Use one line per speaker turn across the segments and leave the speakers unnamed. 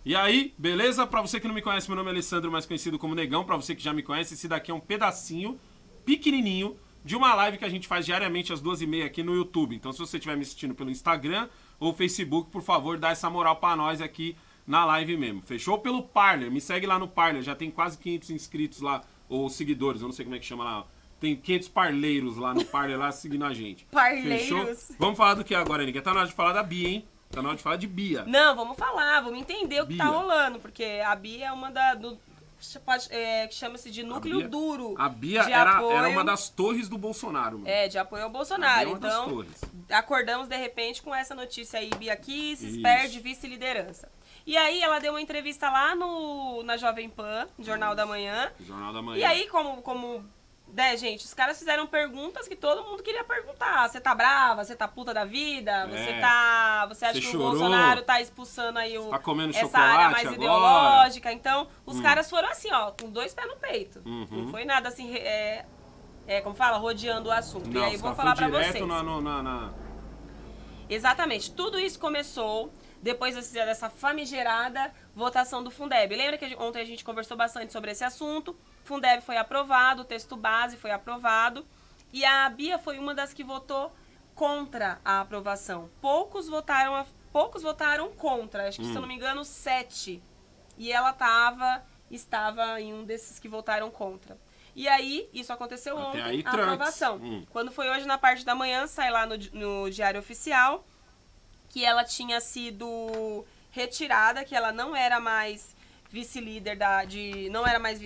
E aí, beleza? Pra você que não me conhece, meu nome é Alessandro, mais conhecido como Negão. Pra você que já me conhece, esse daqui é um pedacinho pequenininho de uma live que a gente faz diariamente às 2h30 aqui no YouTube. Então, se você estiver me assistindo pelo Instagram ou Facebook, por favor, dá essa moral pra nós aqui na live mesmo. Fechou? Pelo Parler. Me segue lá no Parler. Já tem quase 500 inscritos lá, ou seguidores, eu não sei como é que chama lá. Tem 500 parleiros lá no Parler, lá seguindo a gente.
Parleiros?
Fechou? Vamos falar do que agora, Nick? Tá na hora de falar da Bia, hein? Tá na hora de falar de Bia.
Não, vamos falar, vamos entender o que
Bia.
tá rolando, porque a Bia é uma que chama-se de núcleo
Bia-
duro.
A Bia
de
era
apoio,
uma das torres do Bolsonaro, mano.
de apoio ao
A
Bolsonaro.
Bia é uma das
Então,
torres.
acordamos de repente com essa notícia aí, Bia Kicis
Isso.
perde vice-liderança. E aí ela deu uma entrevista lá na Jovem Pan, Jornal da Manhã.
Jornal da Manhã.
E aí, né, gente, os caras fizeram perguntas que todo mundo queria perguntar. Você tá brava? Você tá puta da vida? Você acha
Você
que
chorou?
o Bolsonaro tá expulsando aí
Tá comendo
essa
chocolate
área mais
agora?
ideológica? Então, os caras foram assim, ó, com 2 pés no peito.
Uhum.
Não foi nada assim, como fala, rodeando o assunto.
Não,
e aí,
os
vou
caras
falar
foi
pra
direto
vocês.
na...
Exatamente. Tudo isso começou depois dessa famigerada votação do Fundeb. Lembra que ontem a gente conversou bastante sobre esse assunto? Fundeb foi aprovado, o texto base foi aprovado. E a Bia foi uma das que votou contra a aprovação. Poucos votaram contra. Acho que, se eu não me engano, 7. E ela estava em um desses que votaram contra. E aí, isso aconteceu
Até
ontem,
aí,
a
trunks.
aprovação. Quando foi hoje, na parte da manhã, sai lá no Diário Oficial que ela tinha sido retirada, que ela não era mais vice-líder não era mais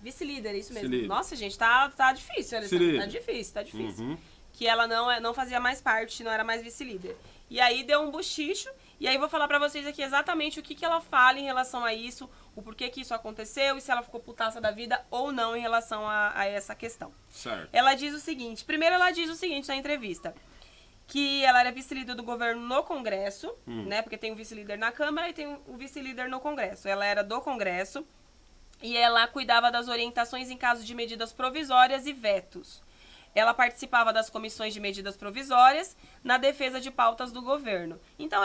vice-líder, é isso mesmo.
Vice-líder.
Nossa, gente, tá difícil, Alessandra,
Vice-líder.
tá difícil.
Uhum.
Que ela não fazia mais parte, não era mais vice-líder. E aí deu um bochicho, e aí vou falar pra vocês aqui exatamente o que ela fala em relação a isso, o porquê que isso aconteceu e se ela ficou putaça da vida ou não em relação a essa questão.
Certo.
Ela diz o seguinte, primeiro ela diz o seguinte na entrevista, que ela era vice-líder do governo no Congresso, né? Porque tem o vice-líder na Câmara e tem o vice-líder no Congresso. Ela era do Congresso e ela cuidava das orientações em caso de medidas provisórias e vetos. Ela participava das comissões de medidas provisórias na defesa de pautas do governo. Então,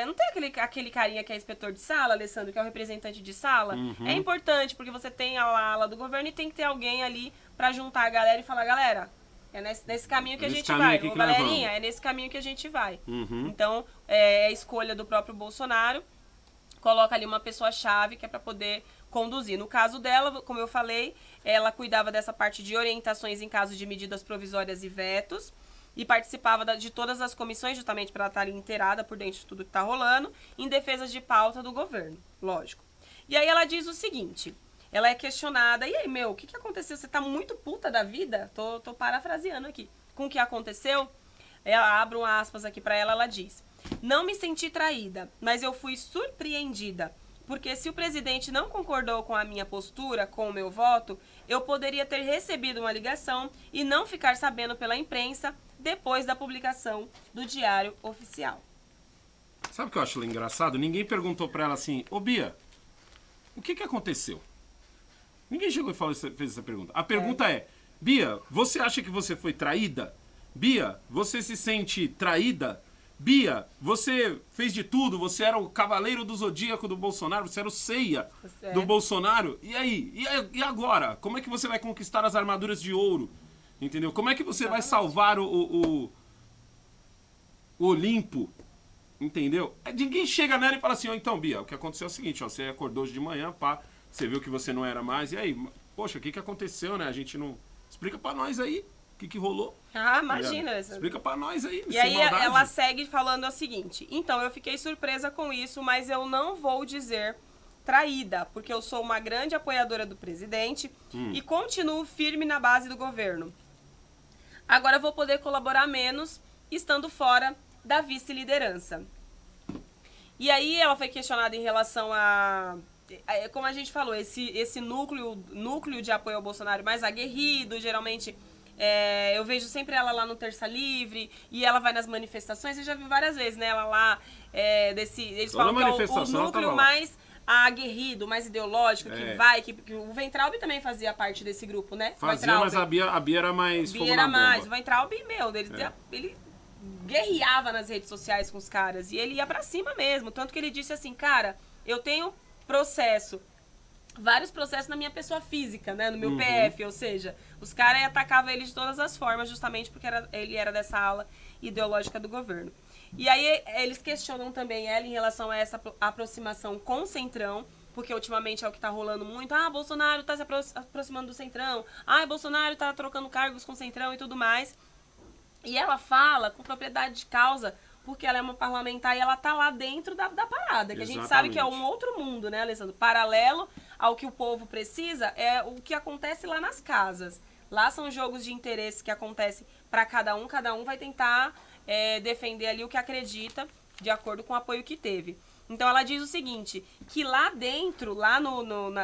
não tem aquele carinha que é inspetor de sala, Alessandro, que é o representante de sala? É importante, porque você tem a ala do governo e tem que ter alguém ali pra juntar a galera e falar, galera, é nesse caminho que a gente vai.
aqui
Ô,
que nós
galerinha,
vamos.
é nesse caminho que a gente vai.
Uhum.
Então, é a escolha do próprio Bolsonaro. Coloca ali uma pessoa-chave que é para poder conduzir. No caso dela, como eu falei, ela cuidava dessa parte de orientações em caso de medidas provisórias e vetos e participava de todas as comissões, justamente para ela estar ali inteirada por dentro de tudo que está rolando, em defesa de pauta do governo, lógico. E aí ela diz o seguinte, ela é questionada, e aí, o que aconteceu? Você tá muito puta da vida? Tô parafraseando aqui. Com o que aconteceu, ela abre um aspas aqui para ela diz... Não me senti traída, mas eu fui surpreendida, porque se o presidente não concordou com a minha postura, com o meu voto, eu poderia ter recebido uma ligação e não ficar sabendo pela imprensa depois da publicação do Diário Oficial.
Sabe o que eu acho engraçado? Ninguém perguntou pra ela assim, ô Bia, o que aconteceu? Ninguém chegou e fez essa pergunta. A pergunta é, Bia, você acha que você foi traída? Bia, você se sente traída? Bia, você fez de tudo, você era o cavaleiro do zodíaco do Bolsonaro, você era o ceia do Bolsonaro. E aí? E agora? Como é que você vai conquistar as armaduras de ouro? Entendeu? Como é que você vai salvar o Olimpo? Entendeu? Ninguém chega nela e fala assim, então, Bia, o que aconteceu é o seguinte, você acordou hoje de manhã, pá, você viu que você não era mais, e aí? Poxa, o que aconteceu, né? A gente não... Explica pra nós aí. O que rolou?
Ah, imagina.
Explica pra nós aí.
E aí ela segue falando o seguinte, então eu fiquei surpresa com isso, mas eu não vou dizer traída, porque eu sou uma grande apoiadora do presidente e continuo firme na base do governo. Agora eu vou poder colaborar menos estando fora da vice-liderança. E aí ela foi questionada em relação como a gente falou, esse núcleo de apoio ao Bolsonaro mais aguerrido, geralmente... eu vejo sempre ela lá no Terça Livre e ela vai nas manifestações, eu já vi várias vezes, né? Ela lá, eles falam que é o núcleo mais aguerrido, mais ideológico, que vai, que o Weintraub também fazia parte desse grupo, né?
Fazia, mas a Bia era mais
Bia era mais, o Weintraub, ele guerreava nas redes sociais com os caras. E ele ia pra cima mesmo. Tanto que ele disse assim, cara, eu tenho vários processos na minha pessoa física, né? No meu PF, ou seja, os caras atacavam ele de todas as formas, justamente porque ele era dessa ala ideológica do governo. E aí eles questionam também ela em relação a essa aproximação com o Centrão, porque ultimamente é o que tá rolando muito. Ah, Bolsonaro tá se aproximando do Centrão. Ah, Bolsonaro tá trocando cargos com o Centrão e tudo mais. E ela fala com propriedade de causa, porque ela é uma parlamentar e ela tá lá dentro da parada, que a gente sabe que é um outro mundo, né, Alessandro? Paralelo ao que o povo precisa é o que acontece lá nas casas. Lá são jogos de interesse que acontecem para cada um vai tentar defender ali o que acredita, de acordo com o apoio que teve. Então ela diz o seguinte, que lá dentro, lá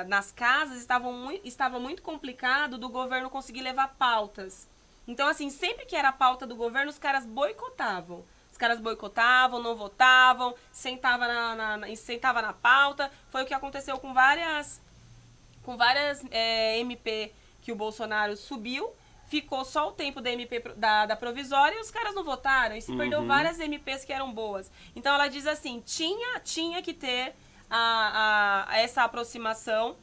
nas casas, estava muito complicado do governo conseguir levar pautas. Então, assim, sempre que era a pauta do governo, os caras boicotavam. Os caras boicotavam, não votavam, sentava na pauta. Foi o que aconteceu com várias MP que o Bolsonaro subiu. Ficou só o tempo da MP da provisória e os caras não votaram. E se perdeu várias MPs que eram boas. Então ela diz assim, tinha que ter essa aproximação.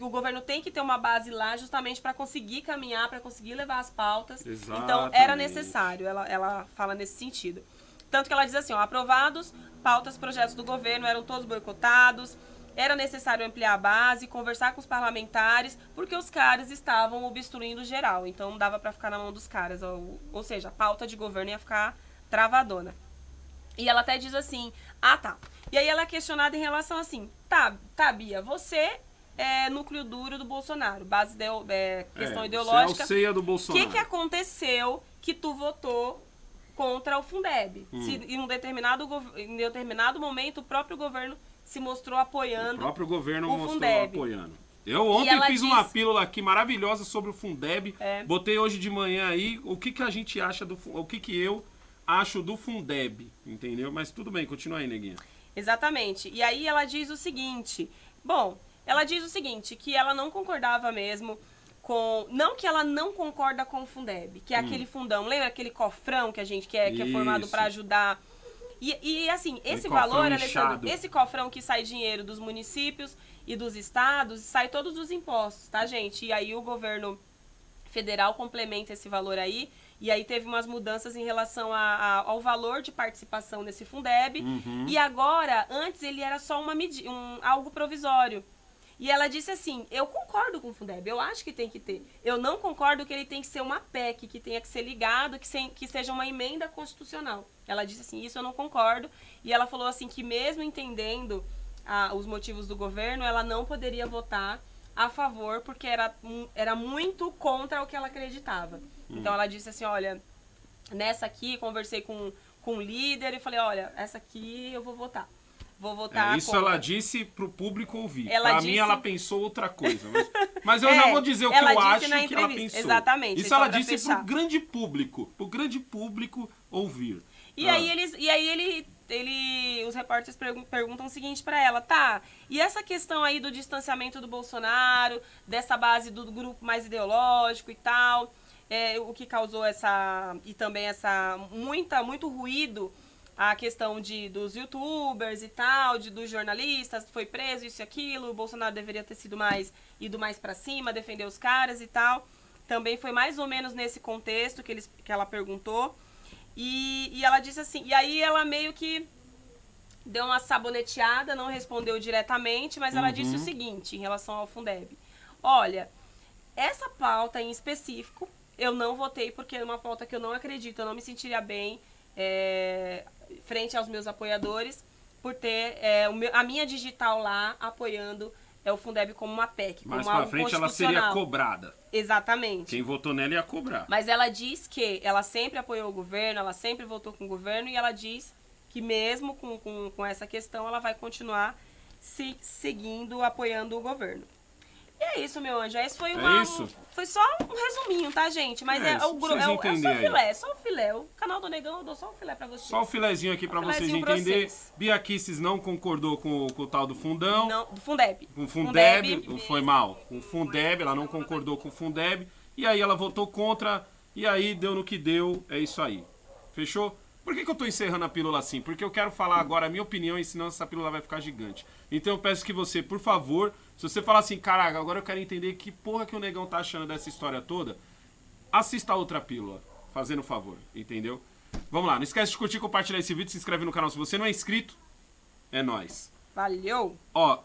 O governo tem que ter uma base lá justamente para conseguir caminhar, para conseguir levar as pautas.
Exatamente.
Então era necessário, ela fala nesse sentido. Tanto que ela diz assim, ó, aprovados, pautas, projetos do governo eram todos boicotados. Era necessário ampliar a base, conversar com os parlamentares, porque os caras estavam obstruindo geral. Então não dava para ficar na mão dos caras. Ou seja, a pauta de governo ia ficar travadona. E ela até diz assim, tá. E aí ela é questionada em relação assim, tá, Bia, você é núcleo duro do Bolsonaro, questão ideológica.
Você é a alceia do Bolsonaro.
O que aconteceu que tu votou contra o Fundeb? Se em um determinado momento o próprio governo se mostrou apoiando.
O próprio governo mostrou
Fundeb.
apoiando. Eu ontem fiz uma pílula aqui maravilhosa sobre o Fundeb. Botei hoje de manhã aí o que a gente acha o que eu acho do Fundeb, entendeu? Mas tudo bem, continua aí, neguinha.
Exatamente. E aí ela diz o seguinte, que ela não concordava mesmo com... Não que ela não concorda com o Fundeb, que é aquele fundão, lembra aquele cofrão que é formado para ajudar... E assim, esse valor, Alessandro, esse cofrão que sai dinheiro dos municípios e dos estados, sai todos os impostos, tá, gente? E aí o governo federal complementa esse valor aí, e aí teve umas mudanças em relação ao valor de participação nesse Fundeb, e agora, antes ele era só algo provisório. E ela disse assim, eu concordo com o Fundeb, eu acho que tem que ter. Eu não concordo que ele tem que ser uma PEC, que tenha que ser ligado, que seja uma emenda constitucional. Ela disse assim, isso eu não concordo. E ela falou assim que mesmo entendendo os motivos do governo, ela não poderia votar a favor, porque era muito contra o que ela acreditava. Então ela disse assim, olha, nessa aqui conversei com o líder e falei, olha, essa aqui eu vou votar. Vou votar
isso
contra.
Ela disse pro público ouvir.
Pra
mim, ela pensou outra coisa. Mas eu já vou dizer o que eu acho que ela pensou.
Exatamente.
Isso ela disse pro grande público ouvir.
E aí os repórteres perguntam o seguinte pra ela, tá, e essa questão aí do distanciamento do Bolsonaro, dessa base do grupo mais ideológico e tal, o que causou e também muito ruído, a questão dos youtubers e tal, dos jornalistas, foi preso, isso e aquilo, o Bolsonaro deveria ter ido mais pra cima, defender os caras e tal. Também foi mais ou menos nesse contexto que ela perguntou. E ela disse assim, e aí ela meio que deu uma saboneteada, não respondeu diretamente, mas ela disse o seguinte, em relação ao Fundeb. Olha, essa pauta em específico, eu não votei porque é uma pauta que eu não acredito, eu não me sentiria bem frente aos meus apoiadores, por ter a minha digital lá apoiando o Fundeb como uma PEC, como
mais
algo
pra frente ela seria cobrada.
Exatamente.
Quem votou nela ia cobrar.
Mas ela diz que ela sempre apoiou o governo, ela sempre votou com o governo, e ela diz que mesmo com essa questão, ela vai continuar seguindo, apoiando o governo. E é isso, meu anjo. Esse foi foi só um resuminho, tá, gente? Mas é só o filé. O canal do Negão, eu dou só o filé pra vocês.
Só o filézinho aqui pra vocês entenderem. Bia Kicis não concordou com o tal do fundão.
Não, do Fundeb.
Com o Fundeb, foi mal. Com o Fundeb, ela não concordou com o Fundeb. E aí ela votou contra, e aí deu no que deu, é isso aí. Fechou? Por que eu tô encerrando a pílula assim? Porque eu quero falar agora a minha opinião e senão essa pílula vai ficar gigante. Então eu peço que você, por favor, se você falar assim, caraca, agora eu quero entender que porra que o negão tá achando dessa história toda, assista a outra pílula, fazendo favor, entendeu? Vamos lá, não esquece de curtir, compartilhar esse vídeo, se inscreve no canal se você não é inscrito. É nóis.
Valeu!
Ó,